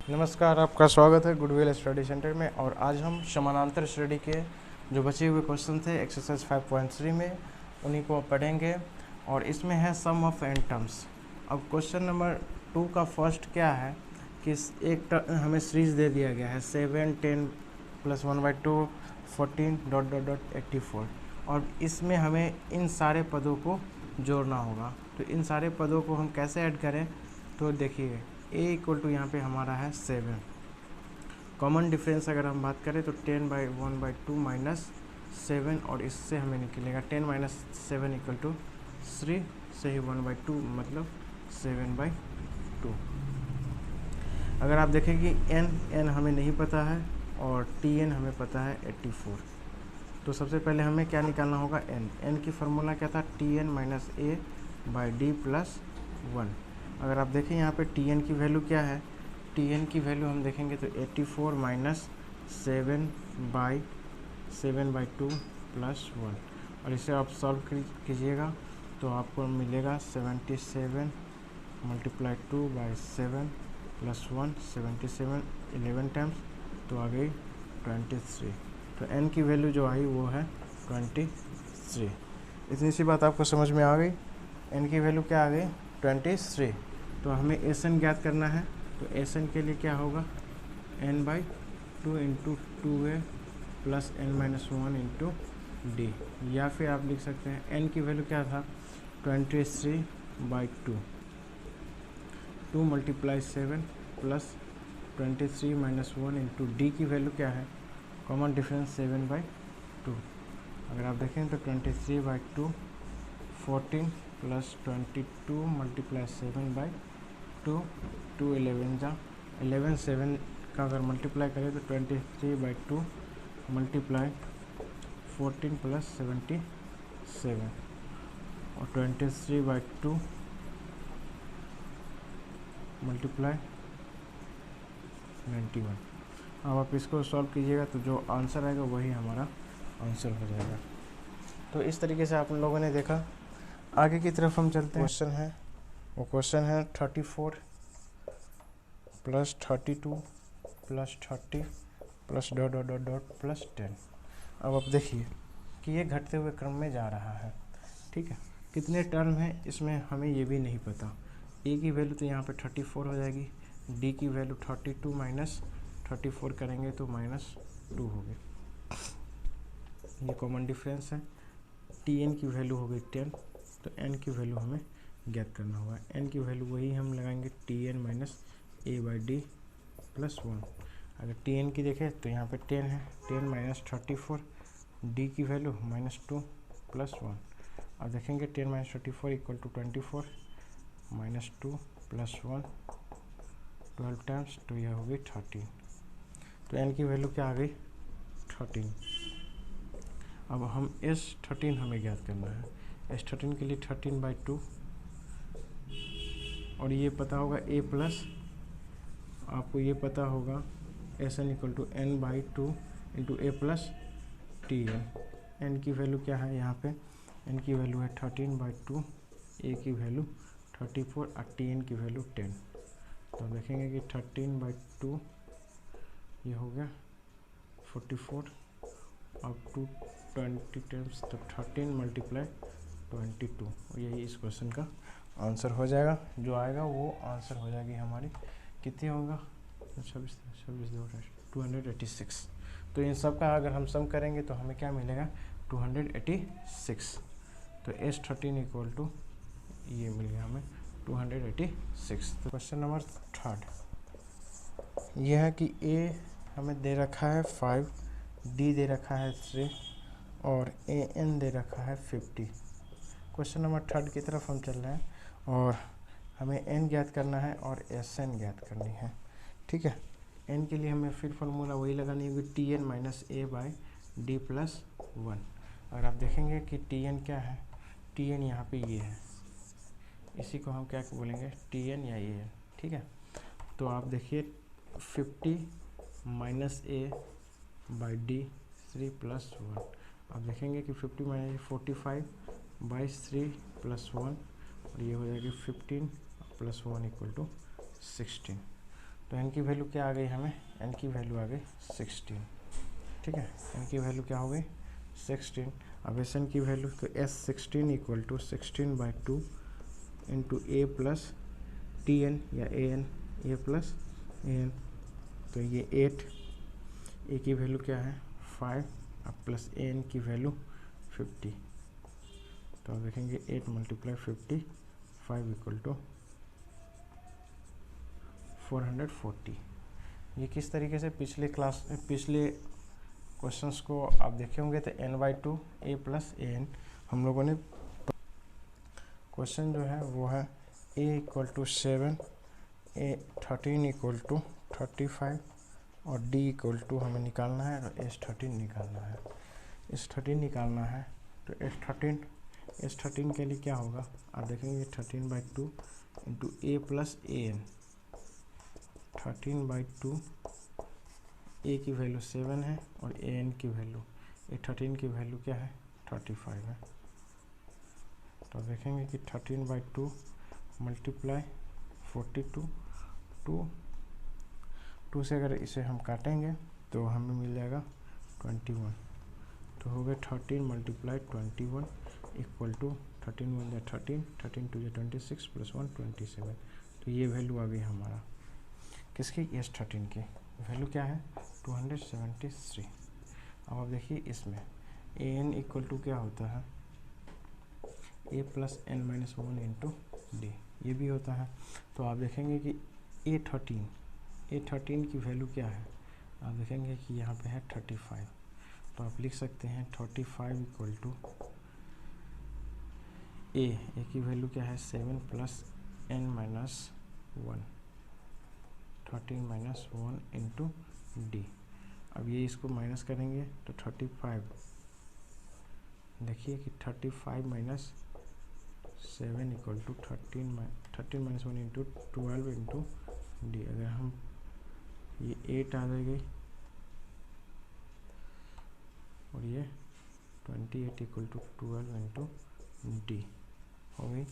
नमस्कार, आपका स्वागत है गुडविल स्टडी सेंटर में। और आज हम समानांतर श्रेणी के जो बचे हुए क्वेश्चन थे एक्सरसाइज 5.3 में उन्हीं को पढ़ेंगे। और इसमें है सम ऑफ एन टर्म्स। अब क्वेश्चन नंबर 2 का फर्स्ट क्या है कि एक हमें सीरीज दे दिया गया है 7, 10 + 1/2 14 ... 84। और इसमें हमें इन सारे पदों को जोड़ना होगा। तो इन सारे पदों को हम कैसे ऐड करें, तो देखिए a = यहाँ पे हमारा है 7। कॉमन डिफरेंस अगर हम बात करें तो 10/1/2 - 7, और इससे हमें निकलेगा 10 - 7 = 3 से ही 1/2 मतलब 7/2। अगर आप देखें कि n हमें नहीं पता है और tn हमें पता है 84। तो सबसे पहले हमें क्या निकालना होगा, n की फार्मूला क्या था, tn - a/d + 1। अगर आप देखें यहाँ पे tn की वैल्यू क्या है, tn की वैल्यू हम देखेंगे तो 84 - 7/2 + 1। और इसे आप सॉल्व कीजिएगा तो आपको मिलेगा 77 × 2/7 + 1 77 11 टाइम्स, तो आ गई 23। तो n की वैल्यू जो आई वो है 23। इतनी सी बात आपको समझ में आ गई। n की वैल्यू क्या आ गई, 23। तो हमें Sn ज्ञात करना है। तो Sn के लिए क्या होगा, n/2 × 2a + n - 1 × d। या फिर आप लिख सकते हैं n की वैल्यू क्या था, 23/2। 2 × 7 + 23 - 1 × d की वैल्यू क्या है, कॉमन डिफरेंस 7/2। अगर आप देखें तो 23/2 14 + 22 × 7/2 2 11 जा 11 7 का अगर मल्टीप्लाई करें तो 23/2 × 14 + 77 और 23/2 × 91। अब आप इसको सॉल्व कीजिएगा तो जो आंसर आएगा वही हमारा आंसर हो जाएगा। तो इस तरीके से आप लोगों ने देखा। आगे की तरफ हम चलते हैं। क्वेश्चन है वो क्वेश्चन है 34 + 32 + 30 + ... +10। अब आप देखिए कि ये घटते हुए क्रम में जा रहा है, ठीक है। कितने टर्म है इसमें हमें ये भी नहीं पता। a की वैल्यू तो यहाँ पे 34 हो जाएगी, d की वैल्यू 32 - 34 करेंगे तो -2 होगी। ये कॉमन डिफरेंस है। tn की वैल्यू हो गई 10। तो n की वैल्यू हमें ज्ञात करना होगा। n की वैल्यू वही हम लगाएंगे tn - a/d + 1। अगर tn की देखें तो यहाँ पे 10 है, 10 - 34, d की वैल्यू -2 + 1। अब देखेंगे 10 - 34 = 24 -2 + 1 12 टाइम्स, तो यह हो गई 13। तो n की वैल्यू क्या आ गई, 13। अब हम S13 हमें ज्ञात करना है। S13 के लिए 13/2 और ये पता होगा a+, आपको ये पता होगा Sn = n/2 × a + tn। n की वैल्यू क्या है यहाँ पे, n की वैल्यू है 13/2, a की वैल्यू 34 और tn की वैल्यू 10। तो देखेंगे कि 13/2 ये हो गया 44 अप टू 20 टाइम्स, तो 13 × 22, और यही इस क्वेश्चन का आंसर हो जाएगा। जो आएगा वो आंसर हो जाएगी हमारी, कितनी होगा 26 286। तो इन सब का अगर हम सम करेंगे तो हमें क्या मिलेगा, 286। तो S13 = ये मिल गया हमें 286। तो क्वेश्चन नंबर 3 ये है कि a हमें दे रखा है 5, d दे रखा है 3 और an दे रखा है 50। क्वेश्चन नंबर 3 की तरफ हम चल रहे हैं और हमें n ज्ञात करना है और Sn ज्ञात करनी है, ठीक है। n के लिए हमें फिर फार्मूला वही लगानी होगी, tn - a/d + 1। अगर आप देखेंगे कि tn क्या है, tn यहाँ पे ये है, इसी को हम क्या बोलेंगे, tn या an, ठीक है। तो आप देखिए 50 - a/d 3 + 1। आप देखेंगे कि 50 - 45/3 + 1, और ये हो जाएगी 15 + 1 = 16। तो n की वैल्यू क्या आ गई हमें, n की वैल्यू आ गई 16, ठीक है। n की वैल्यू क्या हो गई 16। अब एस एन की वैल्यू, तो S 16 equal to 16/2 into a plus T n या a n, a plus a n, तो ये 8, ए की वैल्यू क्या है 5, अब प्लस ए एन की वैल्यू 50, तो आप देखेंगे 8 × 50 5 इक्वल टू 440। ये किस तरीके से पिछले क्वेश्चंस को आप देखे होंगे, तो n/2 a plus a N हम लोगों ने, क्वेश्चन जो है वो है a equal to 7, a 13 equal to 35 और d इक्वल टू हमें निकालना है, और s13 निकालना है। s13 निकालना है तो s13 के लिए क्या होगा, आप देखेंगे 13/2 into a plus a N, 13/2, ए की वैल्यू 7 है और ए एन की वैल्यू, A13 की वैल्यू क्या है 35 है। तो देखेंगे कि 13/2 मल्टीप्लाई 42, 2 से अगर इसे हम काटेंगे तो हमें मिल जाएगा 21, तो हो गए 13 × 21 इक्वल टू 13 × 1 = 13, 13 × 2 = 26 प्लस 1 27। तो ये वैल्यू आ गई हमारा किसकी, S13 की वैल्यू क्या है 273। अब आप देखिए इसमें ए एन इक्वल टू क्या होता है a plus n minus 1 into d, ये भी होता है। तो आप देखेंगे कि A13 की वैल्यू क्या है, आप देखेंगे कि यहाँ पे है 35, तो आप लिख सकते हैं 35 इक्वल टू ए की वैल्यू क्या है 7 plus n minus 1, 13 minus 1 into d. अब ये इसको माइनस करेंगे तो 35, देखिए कि 35 minus 7 equal to 13 minus 1 into 12 into d. अगर हम ये 8 आ जाएगी और ये 28 इक्वल टू 12 इंटू डी हो गई।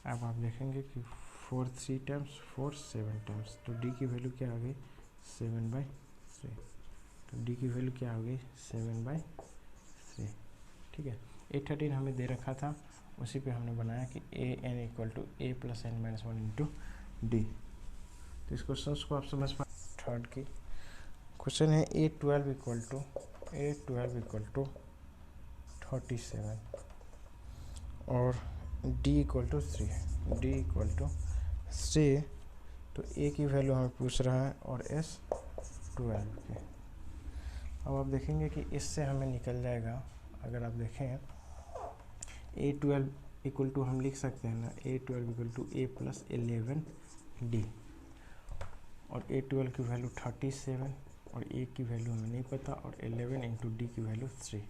अब आप देखेंगे कि 4 3 टाइम्स 4 7 टाइम्स, तो डी की वैल्यू क्या आ गई 7/3, तो डी की वैल्यू क्या हो गई 7/3, ठीक है। A13 हमें दे रखा था, उसी पे हमने बनाया कि a n equal to a plus n minus 1 into d. तो इस क्वेश्चन को आप समझ पाए। थर्ड की क्वेश्चन है A12 इक्वल टू 37 और D इक्वल टू 3, तो A की वैल्यू हमें पूछ रहा है और S12 की। अब आप देखेंगे कि इससे हमें निकल जाएगा, अगर आप देखें A12 इक्वल टू हम लिख सकते हैं ना, A12 equal to A plus 11D, और A12 की वैल्यू 37 और A की वैल्यू हमें नहीं पता, और 11 इंटू डी की वैल्यू 3,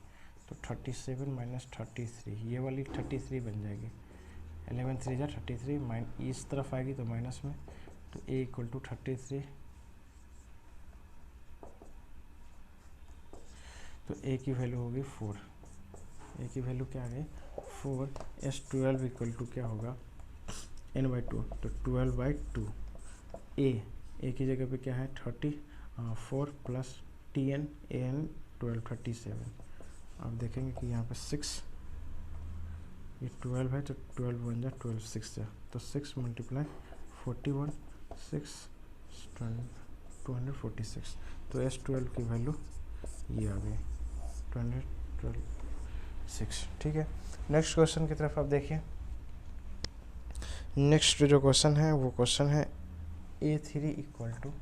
तो 37 माइनस 33, ये वाली 33 बन जाएगी, 11 3 जा 33, इस तरफ आएगी तो माइनस में, तो A इक्वल टू 33, तो A की वैल्यू होगी 4, A की वैल्यू क्या आ गई 4। S12 इक्वल टू क्या होगा n/2, तो 12/2, A की जगह पे क्या है 4 प्लस TN AN 12 37। आप देखेंगे कि यहाँ पे 6, ये 12 है तो 12 1 जा 12 6 जा, तो 6 × 41 6 246, तो S12 की वैल्यू ये आ गई 226, ठीक है। नेक्स्ट क्वेश्चन की तरफ आप देखिए। नेक्स्ट जो क्वेश्चन है वो क्वेश्चन है A3 equal to,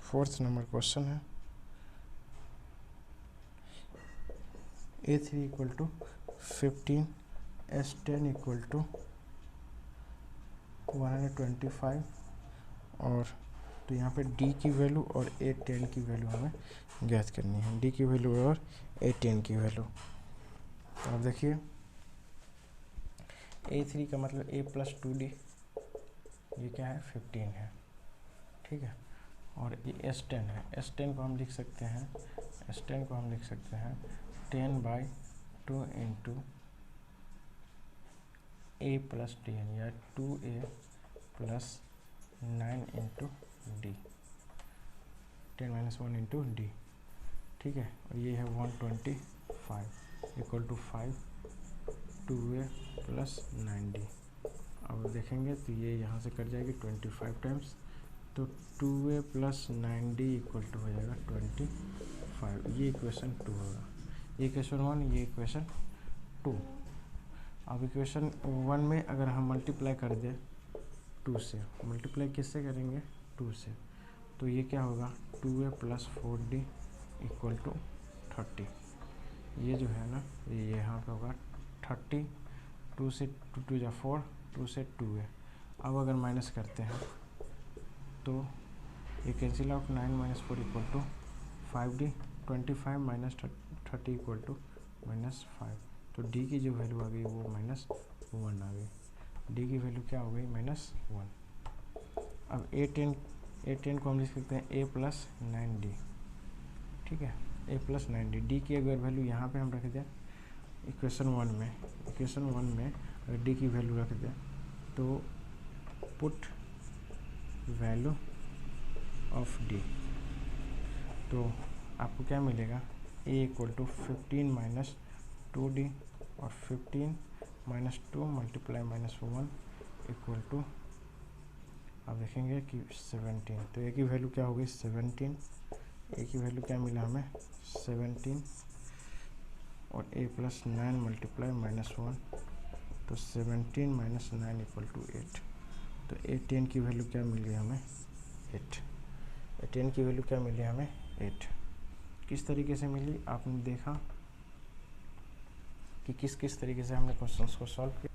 4th number question है, A3 equal to 15, S10 equal to 125, और तो यहाँ पे D की वैल्यू और A10 की वैल्यू हमें ज्ञात करनी है, D की वैल्यू और A10 की वैल्यू। तो आप देखिए A3 का मतलब A प्लस 2D, ये क्या है 15 है, ठीक है, और ये S10 है, S10 को हम लिख सकते हैं 10/2 इंटू A प्लस 10 या 2A plus 9 into D, 10 minus 1 into D, ठीक है। और ये है 125 equal to 5 2a plus 9d। अब देखेंगे तो ये यहाँ से कट जाएगी 25 टाइम्स, तो 2a plus 9d equal to हो जाएगा 25। ये इक्वेशन 2 होगा, ये इक्वेशन 1, ये इक्वेशन 2। अब इक्वेशन 1 में अगर हम मल्टीप्लाई कर दें 2 से, मल्टीप्लाई किससे करेंगे 2 से, तो ये क्या होगा 2a plus 4d equal to 30। ये जो है ना ये यहाँ पे होगा 30, 2 से 2 2 जा 4, 2 से 2a। अब अगर माइनस करते हैं तो ये cancel out, 9 minus 4 equal to 5d, 25 minus 30 equal to -5। तो d की जो वैल्यू आ गई वो -1 आ गई, d की वैल्यू क्या हो गई -1। अब a10 को हम लिख सकते हैं a प्लस 9d, ठीक है, a प्लस 9d। d की अगर वैल्यू यहाँ पे हम रख दें इक्वेशन 1 में अगर d की वैल्यू रख दें तो पुट वैल्यू ऑफ d, तो आपको क्या मिलेगा a equal to 15 minus 2d और 15 माइनस 2 मल्टीप्लाई -1 इक्वल टू, अब देखेंगे कि 17। तो a की वैल्यू क्या हो गई 17, a की वैल्यू क्या मिला हमें 17 और a प्लस 9 मल्टीप्लाई -1, तो 17 माइनस 9 इक्वल टू 8। तो a10 की वैल्यू क्या मिली हमें 8, a10 की वैल्यू क्या मिली हमें 8। किस तरीके से मिली आपने देखा कि किस तरीके से हमने क्वेश्चंस को सॉल्व किया।